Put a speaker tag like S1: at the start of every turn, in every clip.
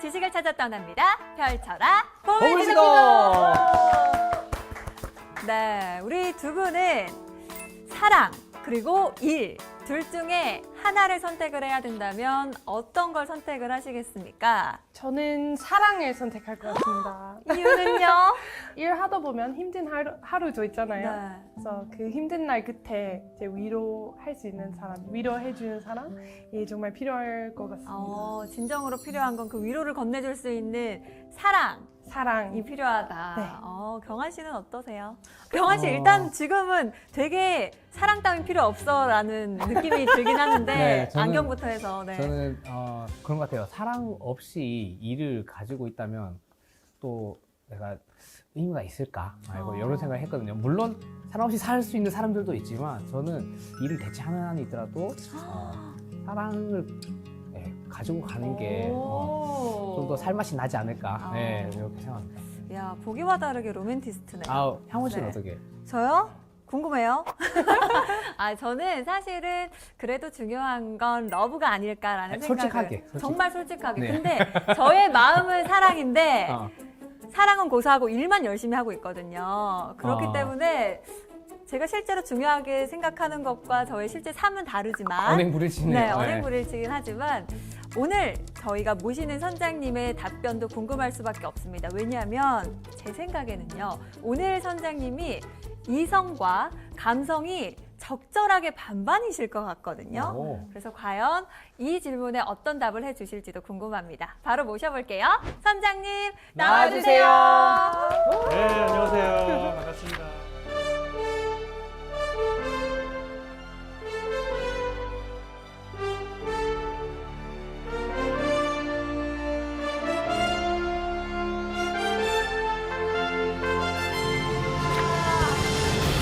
S1: 지식을 찾아 떠납니다. 펼쳐라
S2: 보물지도!
S1: 네, 우리 두 분은 사랑 그리고 일 둘 중에 하나를 선택을 해야 된다면 어떤 걸 선택을 하시겠습니까?
S3: 저는 사랑을 선택할 것 같습니다.
S1: 이유는요?
S3: 일하다 보면 힘든 하루도 있잖아요.
S1: 네.
S3: 그래서 그 힘든 날 끝에 이제 위로할 수 있는 사람, 위로해주는 사람이 정말 필요할 것 같습니다.
S1: 진정으로 필요한 건 그 위로를 건네줄 수 있는 사랑이
S3: 사랑.
S1: 필요하다.
S3: 네.
S1: 경환 씨는 어떠세요? 경환 씨 일단 지금은 되게 사랑 따윈 필요 없어라는 느낌이 들긴 하는데
S2: 네, 저는-
S1: 안경부터 해서 네.
S2: 저는 그런 것 같아요. 사랑 없이 일을 가지고 있다면 또 내가 의미가 있을까? 이런 생각을 했거든요. 물론 사랑 없이 살 수 있는 사람들도 있지만 저는 일을 대체하는 한이 있더라도 사랑을 가지고 가는 게 좀 더 살맛이 나지 않을까? 네, 이렇게 생각합니다.
S1: 야, 보기와 다르게 로맨티스트네요.
S2: 향원 씨는
S1: 네.
S2: 어떻게?
S1: 저요? 궁금해요. 저는 사실은 그래도 중요한 건 러브가 아닐까라는 생각을
S2: 솔직하게.
S1: 정말 솔직하게.
S2: 네.
S1: 근데 저의 마음은 사랑인데
S2: 어.
S1: 사랑은 고사하고 일만 열심히 하고 있거든요. 그렇기 때문에 제가 실제로 중요하게 생각하는 것과 저의 실제 삶은 다르지만
S2: 언행불일치네요.
S1: 네, 언행불일치긴 하지만 오늘 저희가 모시는 선장님의 답변도 궁금할 수밖에 없습니다. 왜냐하면 제 생각에는요. 오늘 선장님이 이성과 감성이 적절하게 반반이실 것 같거든요.
S2: 오.
S1: 그래서 과연 이 질문에 어떤 답을 해주실지도 궁금합니다. 바로 모셔볼게요. 선장님 나와주세요.
S4: 네, 안녕하세요. 반갑습니다.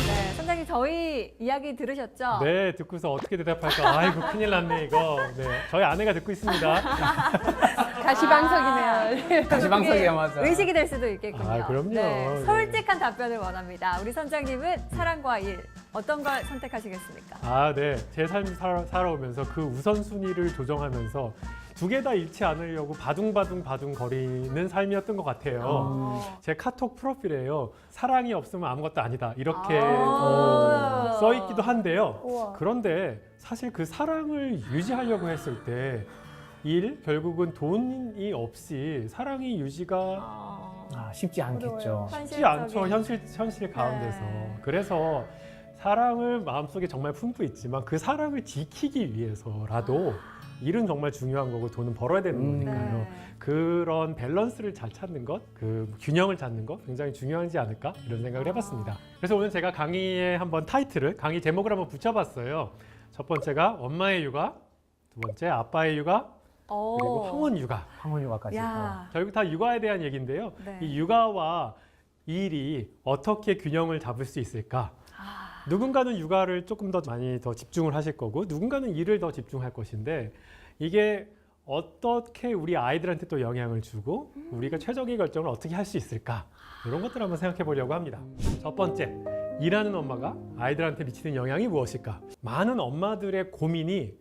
S1: 네, 선장님 저희 이야기 들으셨죠?
S4: 네, 듣고서 어떻게 대답할까? 아이고, 큰일 났네, 이거. 네, 저희 아내가 듣고 있습니다.
S3: 가시방석이네요.
S2: 다시 방석이야, 맞아.
S1: 의식이 될 수도 있겠군요.
S4: 아, 그럼요. 네.
S1: 솔직한 답변을 원합니다. 우리 선장님은 사랑과 일 어떤 걸 선택하시겠습니까?
S4: 네. 제 삶 살아오면서 그 우선순위를 조정하면서 두 개 다 잃지 않으려고 바둥바둥 거리는 삶이었던 것 같아요. 제 카톡 프로필에요. 사랑이 없으면 아무것도 아니다. 이렇게 써 있기도 한데요.
S3: 우와.
S4: 그런데 사실 그 사랑을 유지하려고 했을 때 결국은 돈이 없이 사랑이 유지가
S2: 쉽지 않겠죠.
S4: 쉽지 않죠. 현실 가운데서.
S1: 네.
S4: 그래서 사랑을 마음속에 정말 품고 있지만 그 사랑을 지키기 위해서라도 일은 정말 중요한 거고 돈은 벌어야 되는 거니까요.
S1: 네.
S4: 그런 밸런스를 잘 찾는 것, 그 균형을 찾는 것 굉장히 중요하지 않을까 이런 생각을 해봤습니다. 그래서 오늘 제가 강의에 한번 강의 제목을 한번 붙여봤어요. 첫 번째가 엄마의 육아, 두 번째 아빠의 육아, 그리고 황혼 육아.
S2: 황혼 휴가까지.
S1: 야,
S4: 결국 다 육아에 대한 얘기인데요.
S1: 네.
S4: 이 육아와 일이 어떻게 균형을 잡을 수 있을까? 누군가는 육아를 조금 더 많이 더 집중을 하실 거고 누군가는 일을 더 집중할 것인데 이게 어떻게 우리 아이들한테 또 영향을 주고 우리가 최적의 결정을 어떻게 할 수 있을까? 이런 것들을 한번 생각해 보려고 합니다. 첫 번째, 일하는 엄마가 아이들한테 미치는 영향이 무엇일까? 많은 엄마들의 고민이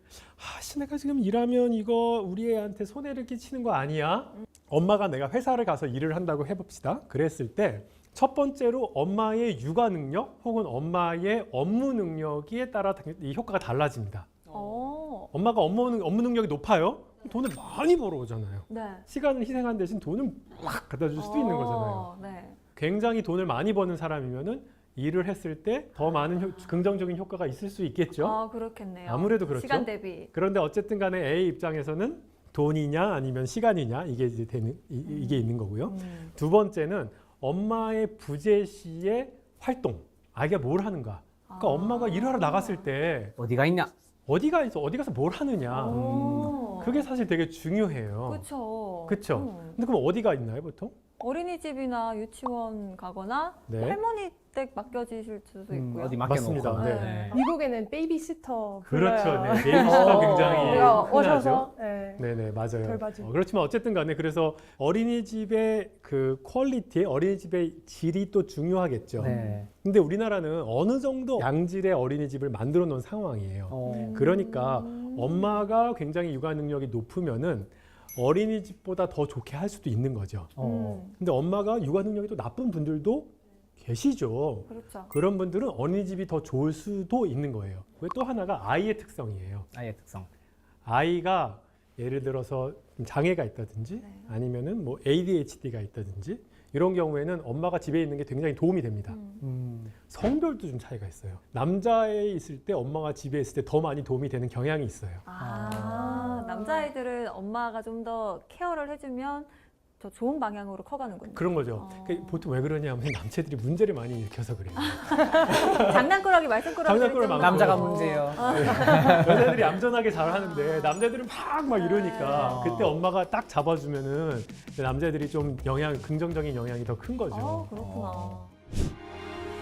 S4: 내가 지금 일하면 이거 우리 애한테 손해를 끼치는 거 아니야? 엄마가 내가 회사를 가서 일을 한다고 해봅시다. 그랬을 때 첫 번째로 엄마의 육아 능력 혹은 엄마의 업무 능력에 따라 이 효과가 달라집니다. 엄마가 업무 능력이 높아요? 돈을 많이 벌어오잖아요.
S1: 네.
S4: 시간을 희생한 대신 돈을 막 갖다 줄 수도 있는 거잖아요.
S1: 네.
S4: 굉장히 돈을 많이 버는 사람이면은 일을 했을 때 더 많은 긍정적인 효과가 있을 수 있겠죠.
S1: 그렇겠네요.
S4: 아무래도 그렇죠.
S1: 시간 대비.
S4: 그런데 어쨌든 간에 A 입장에서는 돈이냐 아니면 시간이냐 이게 이제 이게 있는 거고요. 두 번째는 엄마의 부재 시의 활동. 아이가 뭘 하는가. 그러니까 엄마가 일하러 나갔을 때
S2: 어디가 있냐?
S4: 어디 가서 뭘 하느냐. 그게 사실 되게 중요해요.
S1: 그렇죠.
S4: 그렇죠. 근데 그럼 어디가 있나요, 보통?
S1: 어린이집이나 유치원 가거나
S4: 네.
S1: 할머니 댁 맡겨지실 수도 있고요.
S2: 어디
S4: 맞습니다.
S2: 맡겨놓고.
S4: 네.
S3: 미국에는 베이비시터
S4: 그렇죠.
S3: 불러요.
S4: 네. 베이비시터 굉장히
S3: 내가
S4: 흔하죠.
S3: 오셔서 네.
S4: 네네, 맞아요.
S3: 돌봐주고.
S4: 그렇지만 어쨌든 간에 그래서 어린이집의 그 퀄리티, 어린이집의 질이 또 중요하겠죠.
S2: 네.
S4: 근데 우리나라는 어느 정도 양질의 어린이집을 만들어 놓은 상황이에요. 그러니까 엄마가 굉장히 육아 능력이 높으면은 어린이집보다 더 좋게 할 수도 있는 거죠. 근데 엄마가 육아 능력이 또 나쁜 분들도 계시죠.
S1: 그렇죠.
S4: 그런 분들은 어린이집이 더 좋을 수도 있는 거예요. 왜 또 하나가 아이의 특성이에요.
S2: 아이의 특성.
S4: 아이가 예를 들어서 좀 장애가 있다든지
S1: 네.
S4: 아니면은 뭐 ADHD가 있다든지 이런 경우에는 엄마가 집에 있는 게 굉장히 도움이 됩니다. 성별도 좀 차이가 있어요. 남자애 있을 때 엄마가 집에 있을 때 더 많이 도움이 되는 경향이 있어요.
S1: 남자아이들은 엄마가 좀 더 케어를 해주면 더 좋은 방향으로 커가는군요.
S4: 그런 거죠. 그러니까 보통 왜 그러냐면 남자들이 문제를 많이 일으켜서 그래요.
S1: 장난꾸러기 말썽꾸러기
S4: 장난꾸러기 많고.
S2: 남자가 문제예요.
S4: 여자들이 얌전하게 잘 하는데 남자들은 막 이러니까 그때 엄마가 딱 잡아주면은 남자들이 좀 긍정적인 영향이 더 큰 거죠.
S1: 그렇구나.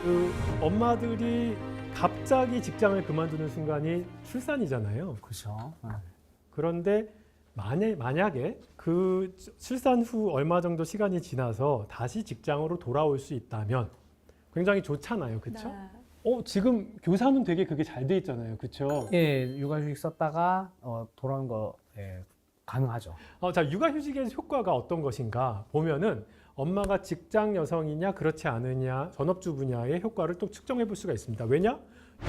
S4: 그 엄마들이 갑자기 직장을 그만두는 순간이 출산이잖아요.
S2: 그렇죠.
S4: 그런데 만약에 그 출산 후 얼마 정도 시간이 지나서 다시 직장으로 돌아올 수 있다면 굉장히 좋잖아요. 그렇죠?
S1: 네.
S4: 지금 교사는 되게 그게 잘 돼 있잖아요. 그렇죠?
S2: 예, 육아휴직 썼다가 돌아오는 거 가능하죠.
S4: 자, 육아휴직의 효과가 어떤 것인가 보면은 엄마가 직장 여성이냐 그렇지 않으냐 전업주부냐의 효과를 또 측정해 볼 수가 있습니다. 왜냐?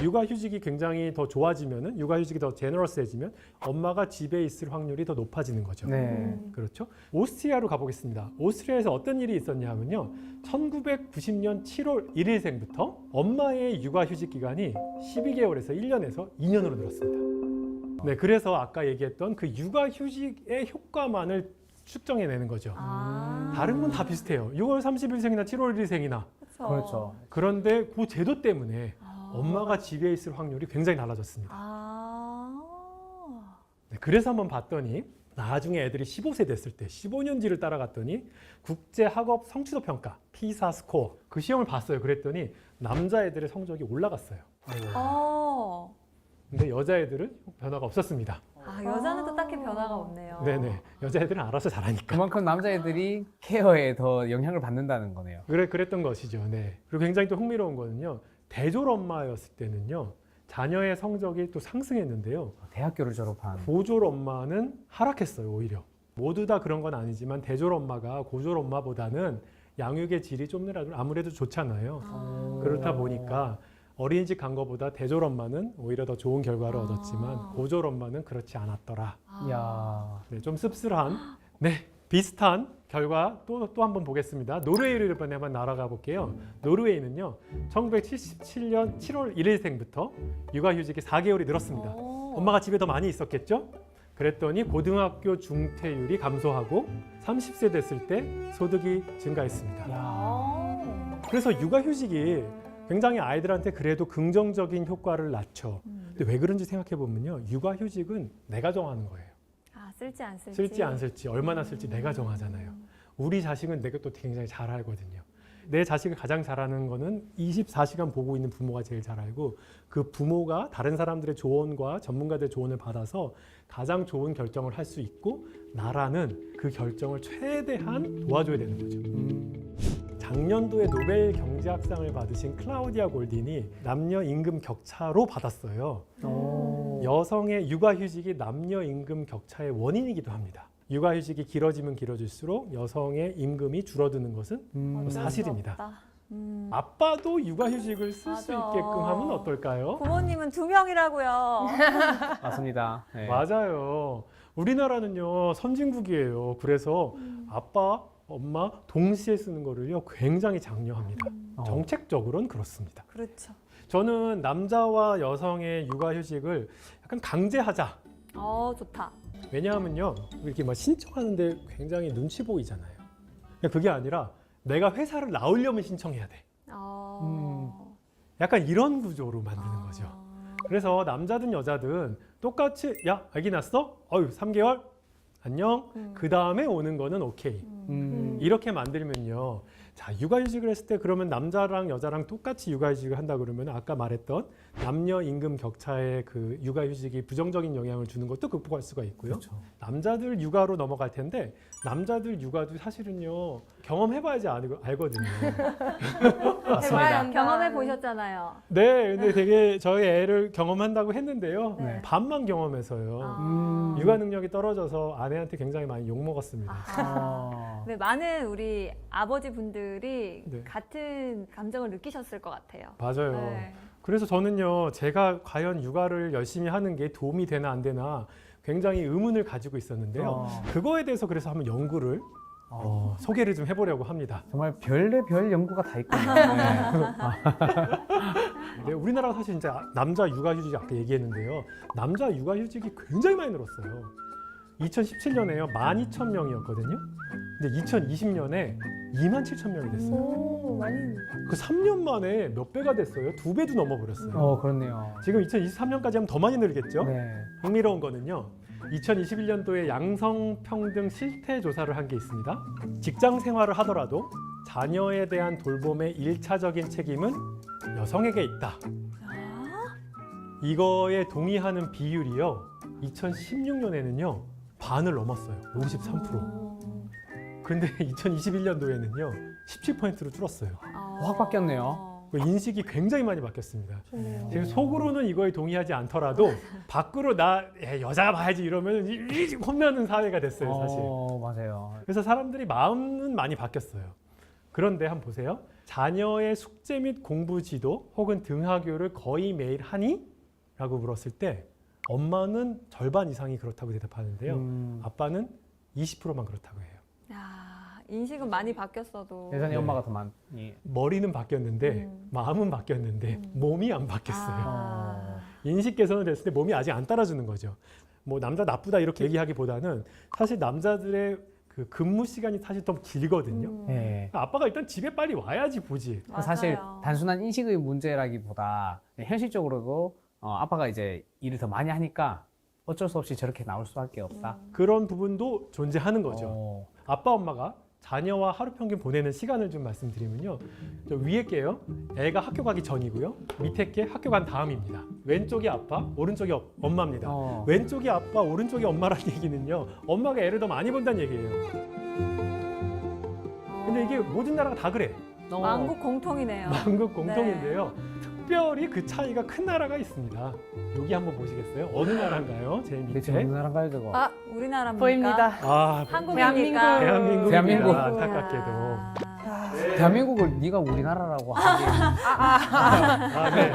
S4: 육아휴직이 굉장히 더 좋아지면은 육아휴직이 더 제너러스해지면 엄마가 집에 있을 확률이 더 높아지는 거죠.
S2: 네.
S4: 그렇죠? 오스트리아로 가보겠습니다. 오스트리아에서 어떤 일이 있었냐 하면요. 1990년 7월 1일생부터 엄마의 육아휴직 기간이 12개월에서 1년에서 2년으로 늘었습니다. 네, 그래서 아까 얘기했던 그 육아휴직의 효과만을 측정해내는 거죠. 다른 건 다 비슷해요. 6월 30일생이나 7월 1일생이나.
S2: 그렇죠.
S4: 그런데 그 제도 때문에 엄마가 집에 있을 확률이 굉장히 달라졌습니다. 네, 그래서 한번 봤더니 나중에 애들이 15세 됐을 때 15년지를 따라갔더니 국제학업 성취도 평가 피사 스코어 그 시험을 봤어요. 그랬더니 남자애들의 성적이 올라갔어요. 근데 여자애들은 변화가 없었습니다.
S1: 여자는 또 딱히 변화가 없네요.
S4: 네네. 여자애들은 알아서 잘하니까.
S2: 그만큼 남자애들이 케어에 더 영향을 받는다는 거네요.
S4: 그랬던 것이죠. 네. 그리고 굉장히 또 흥미로운 거는요. 대졸 엄마였을 때는요. 자녀의 성적이 또 상승했는데요.
S2: 대학교를 졸업한.
S4: 고졸 엄마는 하락했어요. 오히려. 모두 다 그런 건 아니지만 대졸 엄마가 고졸 엄마보다는 양육의 질이 좀 아무래도 좋잖아요. 그렇다 보니까 어린이집 간 거보다 대졸 엄마는 오히려 더 좋은 결과를 얻었지만 고졸 엄마는 그렇지 않았더라.
S2: 이야.
S4: 네, 좀 씁쓸한 비슷한 결과 또 한번 보겠습니다. 노르웨이를 이번에 한번 날아가 볼게요. 노르웨이는요. 1977년 7월 1일생부터 육아휴직이 4개월이 늘었습니다. 엄마가 집에 더 많이 있었겠죠? 그랬더니 고등학교 중퇴율이 감소하고 30세 됐을 때 소득이 증가했습니다. 그래서 육아휴직이 굉장히 아이들한테 그래도 긍정적인 효과를 낳죠. 근데 왜 그런지 생각해 보면요. 육아휴직은 내가 정하는 거예요.
S1: 쓸지 안 쓸지.
S4: 쓸지 안 쓸지 얼마나 쓸지 내가 정하잖아요. 우리 자식은 내가 또 굉장히 잘 알거든요. 내 자식을 가장 잘 아는 거는 24시간 보고 있는 부모가 제일 잘 알고 그 부모가 다른 사람들의 조언과 전문가들의 조언을 받아서 가장 좋은 결정을 할 수 있고 나라는 그 결정을 최대한 도와줘야 되는 거죠. 작년도에 노벨 경제학상을 받으신 클라우디아 골딘이 남녀 임금 격차로 받았어요. 여성의 육아휴직이 남녀 임금 격차의 원인이기도 합니다. 육아휴직이 길어지면 길어질수록 여성의 임금이 줄어드는 것은 사실입니다. 아빠도 육아휴직을 쓸 수
S1: 맞아.
S4: 있게끔 하면 어떨까요?
S1: 부모님은 2명이라고요.
S2: 맞습니다. 네.
S4: 맞아요. 우리나라는요 선진국이에요. 그래서 아빠, 엄마 동시에 쓰는 거를요 굉장히 장려합니다. 정책적으로는 그렇습니다.
S1: 그렇죠.
S4: 저는 남자와 여성의 육아휴직을 약간 강제하자.
S1: 좋다.
S4: 왜냐하면요 이렇게 막 신청하는데 굉장히 눈치 보이잖아요. 그게 아니라 내가 회사를 나오려면 신청해야 돼. 약간 이런 구조로 만드는 거죠. 그래서 남자든 여자든 똑같이 야 아기 낳았어? 3개월? 안녕. 그 다음에 오는 거는 오케이. 이렇게 만들면요 자, 육아휴직을 했을 때 그러면 남자랑 여자랑 똑같이 육아휴직을 한다 그러면 아까 말했던 남녀 임금 격차의 그 육아휴직이 부정적인 영향을 주는 것도 극복할 수가 있고요.
S2: 그렇죠.
S4: 남자들 육아로 넘어갈 텐데 남자들 육아도 사실은요 경험해봐야지 알거든요.
S3: 해봐야 한다.
S1: 경험해 보셨잖아요.
S4: 네, 근데 되게 저희 애를 경험한다고 했는데요.
S1: 네.
S4: 반만 경험해서요.
S1: 아.
S4: 육아 능력이 떨어져서 아내한테 굉장히 많이 욕 먹었습니다.
S2: 어.
S1: 네, 많은 우리 아버지 분들이
S4: 네.
S1: 같은 감정을 느끼셨을 것 같아요.
S4: 맞아요.
S1: 네.
S4: 그래서 저는요, 제가 과연 육아를 열심히 하는 게 도움이 되나 안 되나 굉장히 의문을 가지고 있었는데요. 그거에 대해서 그래서 한번 연구를 소개를 좀 해보려고 합니다.
S2: 정말 별의별 연구가 다 있군요. 네.
S4: 네, 우리나라가 사실 진짜 남자 육아휴직 아까 얘기했는데요. 남자 육아휴직이 굉장히 많이 늘었어요. 2017년에요. 12,000명이었거든요. 근데 2020년에 27,000명이 됐어요.
S3: 오, 많이.
S4: 그 3년 만에 몇 배가 됐어요? 2배도 넘어버렸어요.
S2: 그렇네요.
S4: 지금 2023년까지 하면 더 많이 늘겠죠?
S2: 네.
S4: 흥미로운 거는요. 2021년도에 양성평등 실태 조사를 한 게 있습니다. 직장 생활을 하더라도 자녀에 대한 돌봄의 1차적인 책임은 여성에게 있다. 이거에 동의하는 비율이요. 2016년에는요. 반을 넘었어요. 53%. 근데 2021년도에는요. 17%로 줄었어요.
S2: 확 바뀌었네요.
S4: 그 인식이 굉장히 많이 바뀌었습니다.
S3: 좋네요.
S4: 지금 속으로는 이거에 동의하지 않더라도 밖으로 나 여자가 봐야지 이러면 혼나는 사회가 됐어요, 사실.
S2: 맞아요.
S4: 그래서 사람들이 마음은 많이 바뀌었어요. 그런데 한번 보세요. 자녀의 숙제 및 공부 지도 혹은 등하교를 거의 매일 하니? 라고 물었을 때 엄마는 절반 이상이 그렇다고 대답하는데요. 아빠는 20%만 그렇다고 해요.
S1: 야, 인식은 많이 바뀌었어도
S2: 예전에
S4: 네.
S2: 엄마가 더 많이.
S4: 머리는 바뀌었는데 마음은 바뀌었는데 몸이 안 바뀌었어요.
S1: 아.
S4: 인식 개선을 됐을 때 몸이 아직 안 따라주는 거죠. 뭐 남자 나쁘다 이렇게 얘기하기보다는 사실 남자들의 그 근무 시간이 사실 더 길거든요.
S2: 네.
S4: 아빠가 일단 집에 빨리 와야지 보지.
S1: 맞아요.
S2: 사실 단순한 인식의 문제라기보다 현실적으로도 아빠가 이제 일을 더 많이 하니까 어쩔 수 없이 저렇게 나올 수밖에 없다.
S4: 그런 부분도 존재하는 거죠.
S2: 어.
S4: 아빠 엄마가 자녀와 하루 평균 보내는 시간을 좀 말씀드리면요. 저 위에 게요. 애가 학교 가기 전이고요. 밑에 게 학교 간 다음입니다. 왼쪽이 아빠, 오른쪽이 엄마입니다. 왼쪽이 아빠, 오른쪽이 엄마라는 얘기는요. 엄마가 애를 더 많이 본다는 얘기예요. 근데 이게 모든 나라가 다 그래.
S1: 왕국 공통이네요.
S4: 만국 공통인데요. 특별히 그 차이가 큰 나라가 있습니다. 여기 한번 보시겠어요? 어느 나라인가요? 제일
S2: 대체
S4: 밑에.
S2: 어느 나라인가요, 저거?
S1: 아, 우리나라입니까?
S3: 보입니다.
S4: 아,
S1: 한국입니까?
S3: 대한민국.
S2: 대한민국.
S4: 안타깝게도.
S1: 아,
S2: 대한민국을 네가 우리나라라고 하기.
S4: 아, 네.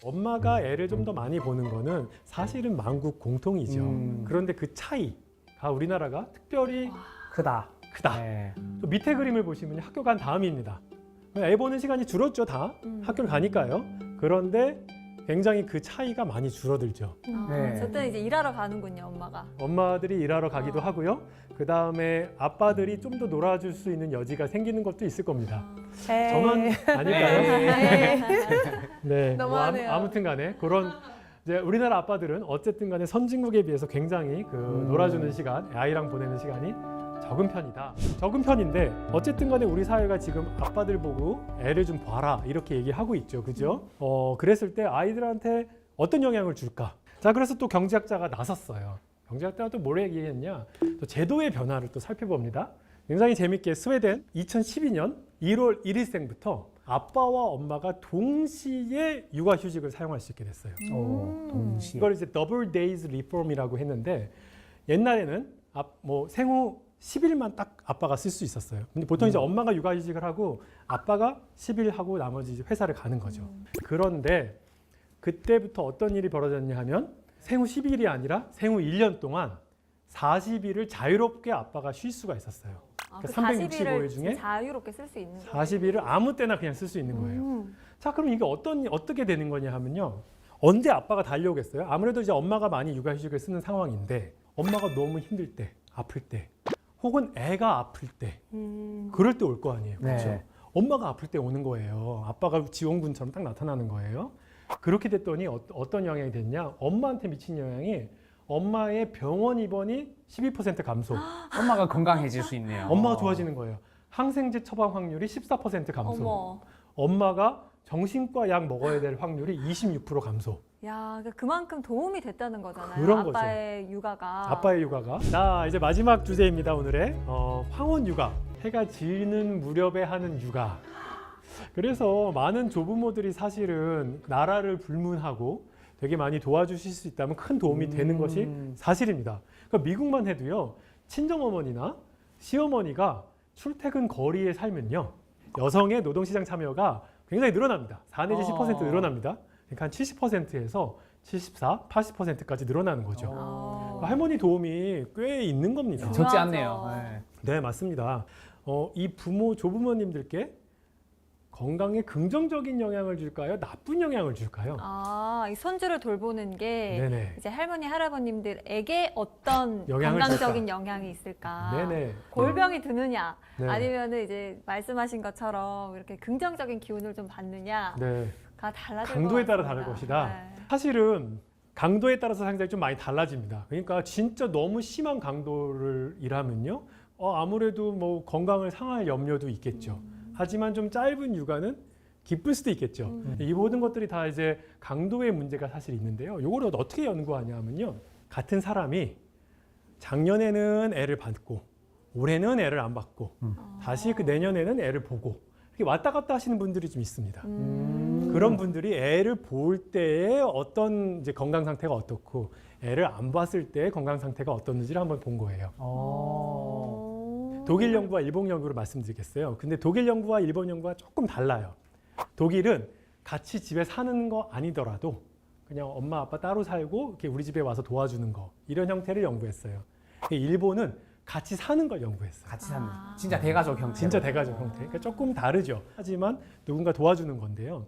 S4: 엄마가 애를 좀 더 많이 보는 거는 사실은 만국 공통이죠. 그런데 그 차이가 우리나라가 특별히
S2: 크다.
S4: 크다.
S2: 네.
S4: 또 밑에 그림을 보시면 학교 간 다음입니다. 애 보는 시간이 줄었죠, 다. 학교를 가니까요. 그런데 굉장히 그 차이가 많이 줄어들죠.
S2: 네.
S1: 저 때는 이제 일하러 가는군요, 엄마가.
S4: 엄마들이 일하러 가기도 하고요. 그 다음에 아빠들이 좀 더 놀아줄 수 있는 여지가 생기는 것도 있을 겁니다. 저만 아닐까요? 네.
S3: 너무하네요.
S4: 아무튼 간에 그런 이제 우리나라 아빠들은 어쨌든 간에 선진국에 비해서 굉장히 그 놀아주는 시간, 아이랑 보내는 시간이 적은 편이다. 적은 편인데 어쨌든 간에 우리 사회가 지금 아빠들 보고 애를 좀 봐라 이렇게 얘기하고 있죠. 그죠? 그랬을 때 아이들한테 어떤 영향을 줄까? 자, 그래서 또 경제학자가 나섰어요. 경제학자가 또 뭘 얘기했냐? 또 제도의 변화를 또 살펴봅니다. 굉장히 재밌게 스웨덴 2012년 1월 1일생부터 아빠와 엄마가 동시에 육아휴직을 사용할 수 있게 됐어요.
S2: 동시에.
S4: 이걸 이제 더블 데이즈 리폼이라고 했는데 옛날에는 생후 10일만 딱 아빠가 쓸 수 있었어요. 근데 보통 이제 엄마가 육아휴직을 하고 아빠가 10일 하고 나머지 이제 회사를 가는 거죠. 그런데 그때부터 어떤 일이 벌어졌냐 하면 생후 10일이 아니라 생후 1년 동안 40일을 자유롭게 아빠가 쉴 수가 있었어요.
S1: 아,
S4: 그러니까 365일 중에
S1: 자유롭게 쓸 수 있는 거예요.
S4: 40일을 아무 때나 그냥 쓸 수 있는 거예요. 자, 그럼 이게 어떻게 되는 거냐 하면요. 언제 아빠가 달려오겠어요? 아무래도 이제 엄마가 많이 육아휴직을 쓰는 상황인데 엄마가 너무 힘들 때, 아플 때, 혹은 애가 아플 때, 그럴 때 올 거 아니에요.
S2: 네.
S4: 그렇죠? 엄마가 아플 때 오는 거예요. 아빠가 지원군처럼 딱 나타나는 거예요. 그렇게 됐더니 어떤 영향이 됐냐? 엄마한테 미친 영향이 엄마의 병원 입원이 12% 감소.
S2: 엄마가 건강해질 수 있네요.
S4: 엄마가 좋아지는 거예요. 항생제 처방 확률이 14% 감소.
S1: 어머.
S4: 엄마가 정신과 약 먹어야 될 확률이 26% 감소.
S1: 야, 그러니까 그만큼 도움이 됐다는 거잖아요.
S4: 그런 거죠.
S1: 아빠의 육아가.
S4: 아빠의 육아가. 자, 이제 마지막 주제입니다. 오늘의 황혼 육아. 해가 지는 무렵에 하는 육아. 그래서 많은 조부모들이 사실은 나라를 불문하고 되게 많이 도와주실 수 있다면 큰 도움이 되는 것이 사실입니다. 그러니까 미국만 해도요, 친정어머니나 시어머니가 출퇴근 거리에 살면요, 여성의 노동시장 참여가 굉장히 늘어납니다. 4 내지 10% 늘어납니다. 그러니까 한 70%에서 74, 80%까지 늘어나는 거죠. 그러니까 할머니 도움이 꽤 있는 겁니다.
S1: 중요하죠.
S2: 적지 않네요. 네.
S4: 네, 맞습니다. 이 부모, 조부모님들께 건강에 긍정적인 영향을 줄까요? 나쁜 영향을 줄까요?
S1: 이 손주를 돌보는 게
S4: 네네.
S1: 이제 할머니, 할아버님들에게 어떤
S4: 영향을
S1: 건강적인 영향이 있을까?
S4: 네네.
S1: 골병이 드느냐?
S4: 네.
S1: 아니면 이제 말씀하신 것처럼 이렇게 긍정적인 기운을 좀 받느냐가
S4: 네.
S1: 달라질
S4: 강도에
S1: 것
S4: 따라
S1: 같습니다.
S4: 다를 것이다.
S1: 네.
S4: 사실은 강도에 따라서 상당히 좀 많이 달라집니다. 그러니까 진짜 너무 심한 강도를 일하면요, 아무래도 뭐 건강을 상할 염려도 있겠죠. 하지만 좀 짧은 육아는 기쁠 수도 있겠죠. 이 모든 것들이 다 이제 강도의 문제가 사실 있는데요. 이걸 어떻게 연구하냐면요, 같은 사람이 작년에는 애를 받고 올해는 애를 안 받고 다시 그 내년에는 애를 보고 이렇게 왔다 갔다 하시는 분들이 좀 있습니다. 그런 분들이 애를 볼 때의 어떤 이제 건강 상태가 어떻고 애를 안 봤을 때의 건강 상태가 어떻는지를 한번 본 거예요. 독일 연구와 일본 연구를 말씀드리겠어요. 근데 독일 연구와 일본 연구가 조금 달라요. 독일은 같이 집에 사는 거 아니더라도 그냥 엄마 아빠 따로 살고 이렇게 우리 집에 와서 도와주는 거, 이런 형태를 연구했어요. 일본은 같이 사는 걸 연구했어요.
S2: 같이 사는 진짜 대가족 형태.
S4: 진짜 대가족 형태. 그러니까 조금 다르죠. 하지만 누군가 도와주는 건데요.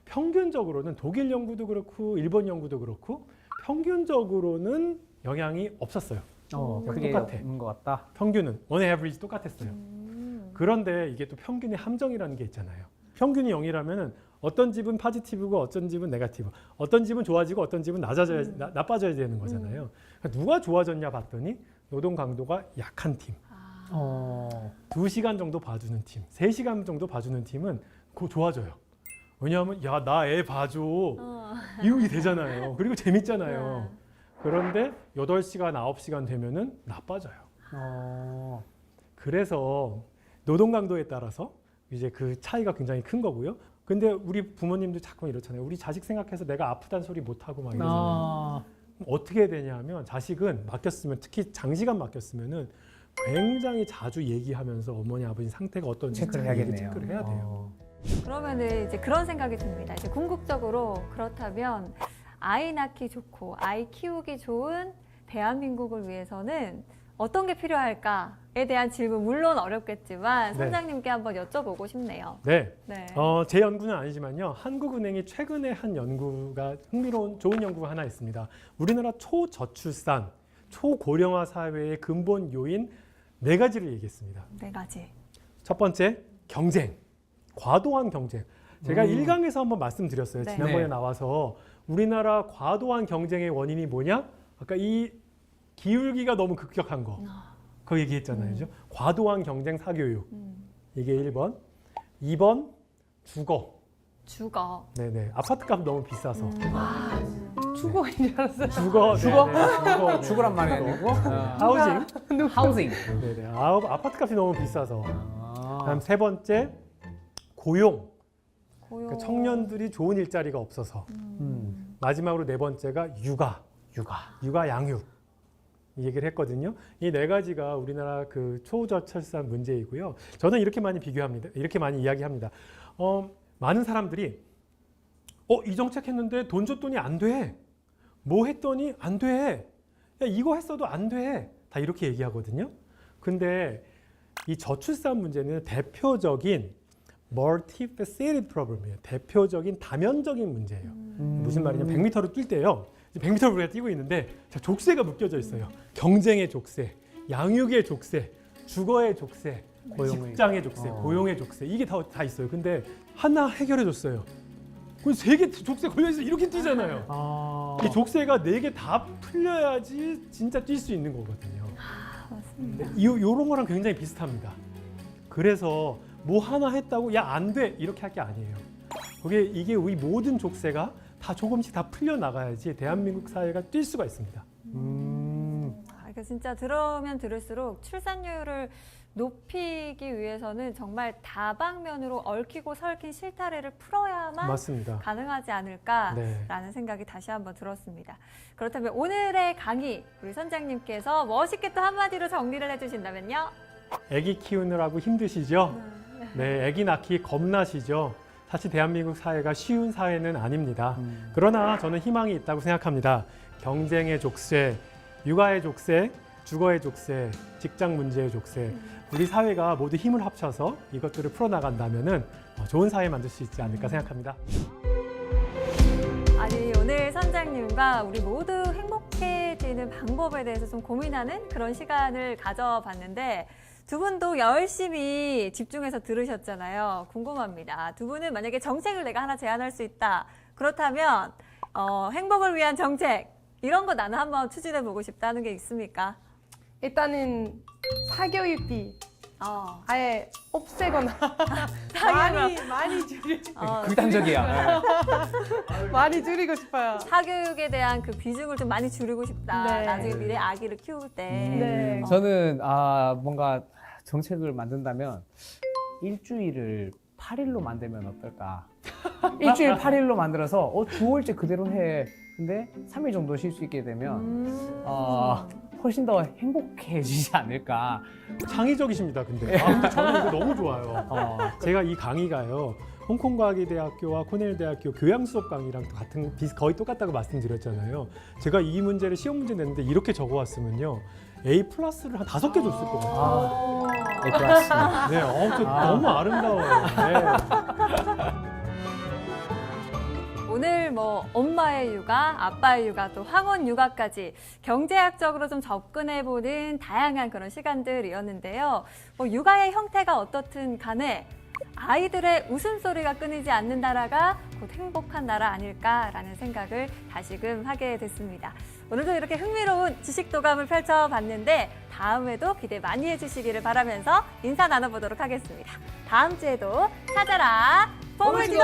S4: 평균적으로는 독일 연구도 그렇고 일본 연구도 그렇고 평균적으로는 영향이 없었어요.
S2: 그게
S4: 똑같아.
S2: 없는 것 같다.
S4: 평균은 on average 똑같았어요. 그런데 이게 또 평균의 함정이라는 게 있잖아요. 평균이 0이라면 어떤 집은 포지티브고 어떤 집은 네거티브, 어떤 집은 좋아지고 어떤 집은 나빠져야 되는 거잖아요. 그러니까 누가 좋아졌냐 봤더니 노동 강도가 약한 팀, 2시간 정도 봐주는 팀, 3시간 정도 봐주는 팀은 그거 좋아져요. 왜냐하면 야, 나 애 봐줘, 이국이 되잖아요. 그리고 재밌잖아요. 그런데 8시간, 9시간 되면은 나빠져요. 그래서 노동 강도에 따라서 이제 그 차이가 굉장히 큰 거고요. 근데 우리 부모님도 자꾸 이렇잖아요. 우리 자식 생각해서 내가 아프다는 소리 못 하고 막 이러잖아요. 어떻게 해야 되냐면 자식은 맡겼으면, 특히 장시간 맡겼으면은 굉장히 자주 얘기하면서 어머니 아버지 상태가 어떤지
S2: 체크를 해야겠네요.
S4: 체크를 해야 돼요.
S1: 그러면은 이제 그런 생각이 듭니다. 이제 궁극적으로 그렇다면 아이 낳기 좋고 아이 키우기 좋은 대한민국을 위해서는 어떤 게 필요할까에 대한 질문, 물론 어렵겠지만
S4: 네.
S1: 선장님께 한번 여쭤보고 싶네요.
S4: 네.
S1: 네.
S4: 제 연구는 아니지만요. 한국은행이 최근에 한 연구가 흥미로운 좋은 연구가 하나 있습니다. 우리나라 초저출산, 초고령화 사회의 근본 요인 4가지를 얘기했습니다.
S1: 4가지.
S4: 첫 번째, 경쟁. 과도한 경쟁. 제가 1강에서 한번 말씀드렸어요.
S1: 네.
S4: 지난번에
S2: 네.
S4: 나와서 우리나라 과도한 경쟁의 원인이 뭐냐? 아까 이 기울기가 너무 급격한 거. 그거 얘기했잖아요. 그죠? 과도한 경쟁 사교육. 이게 1번. 2번, 주거.
S1: 주거.
S4: 네네. 아파트값 너무 비싸서.
S3: 주거인 줄 알았어요.
S4: 주거.
S2: 주거?
S4: 주거.
S2: 죽으란 말이 아니고
S4: 하우징.
S2: 하우징.
S4: 네네. 아파트값이 너무 비싸서. 그다음 3번째, 고용.
S1: 고용.
S4: 그러니까 청년들이 좋은 일자리가 없어서. 마지막으로 4번째가 육아 양육. 이 얘기를 했거든요. 이 4가지가 우리나라 그 초저출산 문제이고요. 저는 이렇게 많이 비교합니다. 이렇게 많이 이야기합니다. 많은 사람들이 이 정책 했는데 돈 줬더니 안 돼. 뭐 했더니 안 돼. 야, 이거 했어도 안 돼. 다 이렇게 얘기하거든요. 근데 이 저출산 문제는 대표적인 multifaceted problem이에요. 대표적인 다면적인 문제예요. 무슨 말이냐면 100m를 뛸 때요. 100m를 우리가 뛰고 있는데 족쇄가 묶여져 있어요. 경쟁의 족쇄, 양육의 족쇄, 주거의 족쇄, 직장의 족쇄, 고용의 족쇄, 이게 다 있어요. 근데 하나 해결해 줬어요. 그 3개 족쇄 걸려있어 이렇게 뛰잖아요. 이 족쇄가 4개 다 풀려야지 진짜 뛸 수 있는 거거든요.
S1: 맞습니다.
S4: 이런 거랑 굉장히 비슷합니다. 그래서 뭐 하나 했다고 야 안 돼 이렇게 할 게 아니에요. 이게 우리 모든 족쇄가 다 조금씩 다 풀려 나가야지 대한민국 사회가 뛸 수가 있습니다.
S1: 그러니까 진짜 들으면 들을수록 출산율을 높이기 위해서는 정말 다방면으로 얽히고 설킨 실타래를 풀어야만
S4: 맞습니다.
S1: 가능하지 않을까라는
S4: 네.
S1: 생각이 다시 한번 들었습니다. 그렇다면 오늘의 강의 우리 선장님께서 멋있게 또 한마디로 정리를 해주신다면요?
S4: 아기 키우느라고 힘드시죠? 네, 아기 낳기 겁나시죠? 사실 대한민국 사회가 쉬운 사회는 아닙니다. 그러나 저는 희망이 있다고 생각합니다. 경쟁의 족쇄, 육아의 족쇄, 주거의 족쇄, 직장 문제의 족쇄, 우리 사회가 모두 힘을 합쳐서 이것들을 풀어나간다면 좋은 사회 만들 수 있지 않을까 생각합니다.
S1: 아니 오늘 선장님과 우리 모두 행복해지는 방법에 대해서 좀 고민하는 그런 시간을 가져봤는데 두 분도 열심히 집중해서 들으셨잖아요. 궁금합니다. 두 분은 만약에 정책을 내가 하나 제안할 수 있다. 그렇다면 행복을 위한 정책 이런 거 나는 한번 추진해보고 싶다는 게 있습니까?
S3: 일단은 사교육비 아예 없애거나 많이 줄이고
S2: 극단적이야.
S3: 많이 줄이고 싶어요.
S1: 사교육에 대한 그 비중을 좀 많이 줄이고 싶다.
S3: 네.
S1: 나중에 미래 아기를 키울 때.
S3: 네.
S2: 저는 뭔가 정책을 만든다면 일주일을 8일로 만들면 어떨까? 일주일 8일로 만들어서 주 5일째 그대로 해. 근데 3일 정도 쉴 수 있게 되면 훨씬 더 행복해지지 않을까.
S4: 창의적이십니다, 근데. 근데 저는 이거 너무 좋아요. 제가 이 강의가요. 홍콩과학의대학교와 코넬대학교 교양수업 강의랑 거의 똑같다고 말씀드렸잖아요. 제가 이 문제를 시험 문제 냈는데 이렇게 적어왔으면요. A+를 한 5개 줬을 것 같아요.
S2: A 플러스.
S4: 네, 너무 아름다워요. 네.
S1: 오늘 뭐 엄마의 육아, 아빠의 육아, 또 황혼 육아까지 경제학적으로 좀 접근해보는 다양한 그런 시간들이었는데요. 육아의 형태가 어떻든 간에 아이들의 웃음소리가 끊이지 않는 나라가 곧 행복한 나라 아닐까라는 생각을 다시금 하게 됐습니다. 오늘도 이렇게 흥미로운 지식도감을 펼쳐봤는데 다음에도 기대 많이 해주시기를 바라면서 인사 나눠보도록 하겠습니다. 다음 주에도 찾아라 보물지도!